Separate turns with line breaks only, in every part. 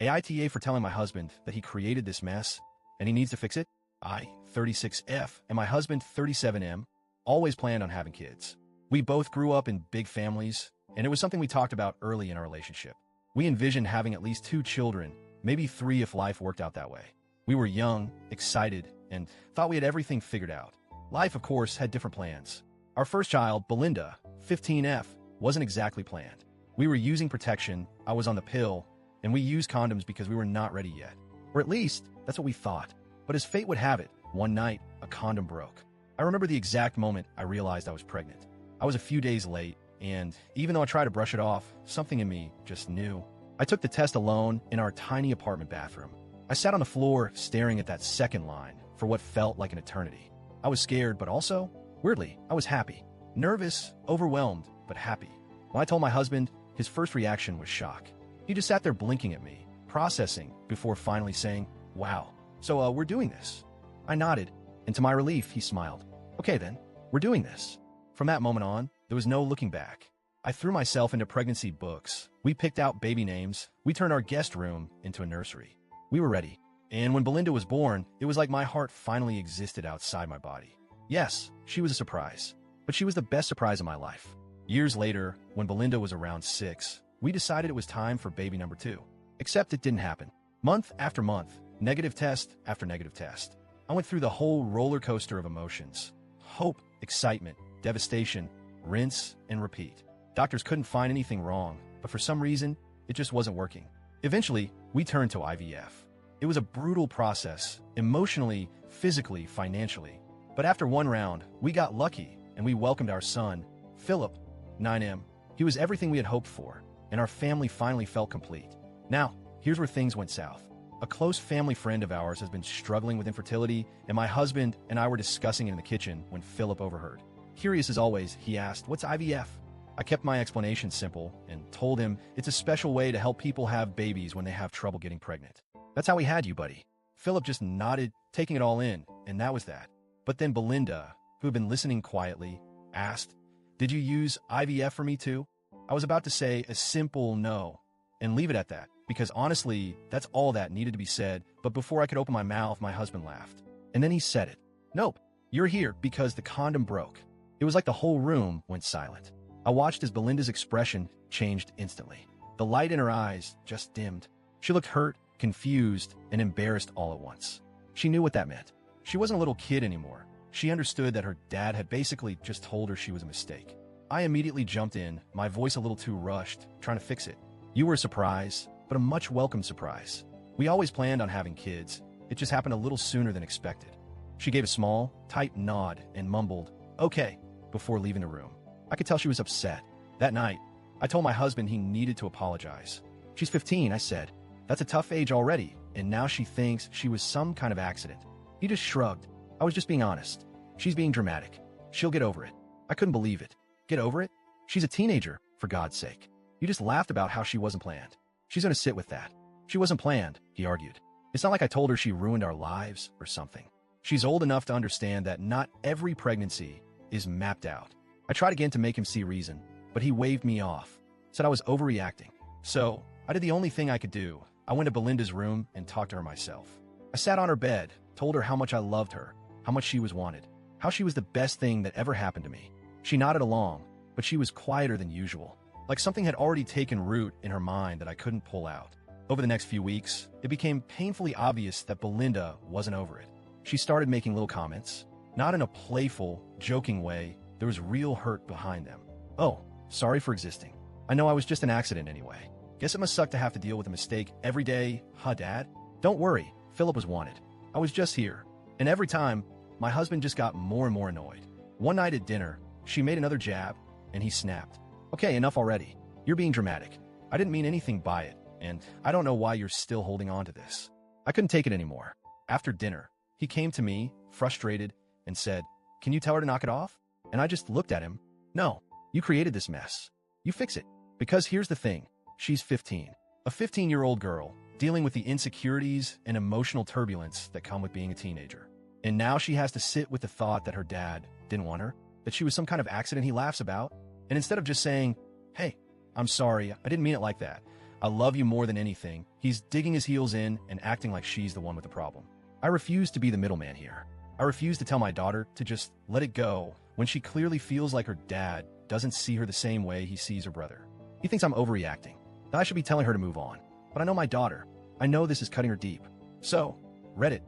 AITA for telling my husband that he created this mess and he needs to fix it. I, 36F, and my husband, 37M, always planned on having kids. We both grew up in big families, and it was something we talked about early in our relationship. We envisioned having at least 2 children, maybe 3 if life worked out that way. We were young, excited, and thought we had everything figured out. Life, of course, had different plans. Our first child, Belinda, 15F, wasn't exactly planned. We were using protection, I was on the pill, and we used condoms because we were not ready yet. Or at least, that's what we thought. But as fate would have it, one night, a condom broke. I remember the exact moment I realized I was pregnant. I was a few days late, and even though I tried to brush it off, something in me just knew. I took the test alone in our tiny apartment bathroom. I sat on the floor staring at that second line for what felt like an eternity. I was scared, but also, weirdly, I was happy. Nervous, overwhelmed, but happy. When I told my husband, his first reaction was shock. He just sat there blinking at me, processing, before finally saying, "Wow, so we're doing this." I nodded, and to my relief, he smiled. "Okay then, we're doing this." From that moment on, there was no looking back. I threw myself into pregnancy books. We picked out baby names. We turned our guest room into a nursery. We were ready. And when Belinda was born, it was like my heart finally existed outside my body. Yes, she was a surprise, but she was the best surprise of my life. Years later, when Belinda was around 6, we decided it was time for baby number 2. Except it didn't happen. Month after month, negative test after negative test. I went through the whole roller coaster of emotions. Hope, excitement, devastation, rinse and repeat. Doctors couldn't find anything wrong, but for some reason, it just wasn't working. Eventually, we turned to IVF. It was a brutal process, emotionally, physically, financially. But after one round, we got lucky, and we welcomed our son, Philip, 9M. He was everything we had hoped for, and our family finally felt complete. Now, here's where things went south. A close family friend of ours has been struggling with infertility, and my husband and I were discussing it in the kitchen when Philip overheard. Curious as always, he asked, "What's IVF?" I kept my explanation simple and told him it's a special way to help people have babies when they have trouble getting pregnant. "That's how we had you, buddy." Philip just nodded, taking it all in, and that was that. But then Belinda, who had been listening quietly, asked, "Did you use IVF for me too?" I was about to say a simple no and leave it at that, because honestly, that's all that needed to be said, but before I could open my mouth, my husband laughed. And then he said it. "Nope, you're here because the condom broke." It was like the whole room went silent. I watched as Belinda's expression changed instantly. The light in her eyes just dimmed. She looked hurt, confused, and embarrassed all at once. She knew what that meant. She wasn't a little kid anymore. She understood that her dad had basically just told her she was a mistake. I immediately jumped in, my voice a little too rushed, trying to fix it. "You were a surprise, but a much welcome surprise. We always planned on having kids. It just happened a little sooner than expected." She gave a small, tight nod and mumbled, "Okay," before leaving the room. I could tell she was upset. That night, I told my husband he needed to apologize. "She's 15, I said. That's a tough age already, and now she thinks she was some kind of accident." He just shrugged. "I was just being honest. She's being dramatic. She'll get over it." I couldn't believe it. Get over it? She's a teenager, for God's sake. You just laughed about how she wasn't planned. She's gonna sit with that. She wasn't planned, he argued. It's not like I told her she ruined our lives or something. She's old enough to understand that not every pregnancy is mapped out. I tried again to make him see reason, but he waved me off, said I was overreacting. So, I did the only thing I could do. I went to Belinda's room and talked to her myself. I sat on her bed, told her how much I loved her, how much she was wanted, how she was the best thing that ever happened to me. She nodded along, but she was quieter than usual, like something had already taken root in her mind that I couldn't pull out. Over the next few weeks, it became painfully obvious that Belinda wasn't over it. She started making little comments, not in a playful, joking way. There was real hurt behind them. "Oh, sorry for existing. I know I was just an accident anyway. Guess it must suck to have to deal with a mistake every day, huh, Dad? Don't worry, Philip was wanted. I was just here." And every time, my husband just got more and more annoyed. One night at dinner, she made another jab, and he snapped. "Okay, enough already. You're being dramatic. I didn't mean anything by it, and I don't know why you're still holding on to this." I couldn't take it anymore. After dinner, he came to me, frustrated, and said, "Can you tell her to knock it off?" And I just looked at him. "No, you created this mess. You fix it." Because here's the thing. She's 15. A 15-year-old girl, dealing with the insecurities and emotional turbulence that come with being a teenager. And now she has to sit with the thought that her dad didn't want her, that she was some kind of accident he laughs about. And instead of just saying, "Hey, I'm sorry, I didn't mean it like that. I love you more than anything. He's digging his heels in and acting like she's the one with the problem. I refuse to be the middleman here. I refuse to tell my daughter to just let it go when she clearly feels like her dad doesn't see her the same way he sees her brother. He thinks I'm overreacting, that I should be telling her to move on. But I know my daughter. I know this is cutting her deep. So, Reddit.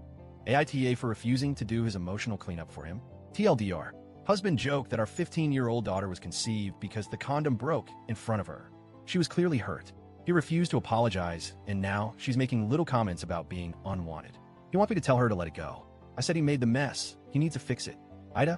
AITA for refusing to do his emotional cleanup for him. TLDR. Husband joked that our 15-year-old daughter was conceived because the condom broke in front of her. She was clearly hurt. He refused to apologize, and now she's making little comments about being unwanted. He wants me to tell her to let it go. I said he made the mess. He needs to fix it. AITA,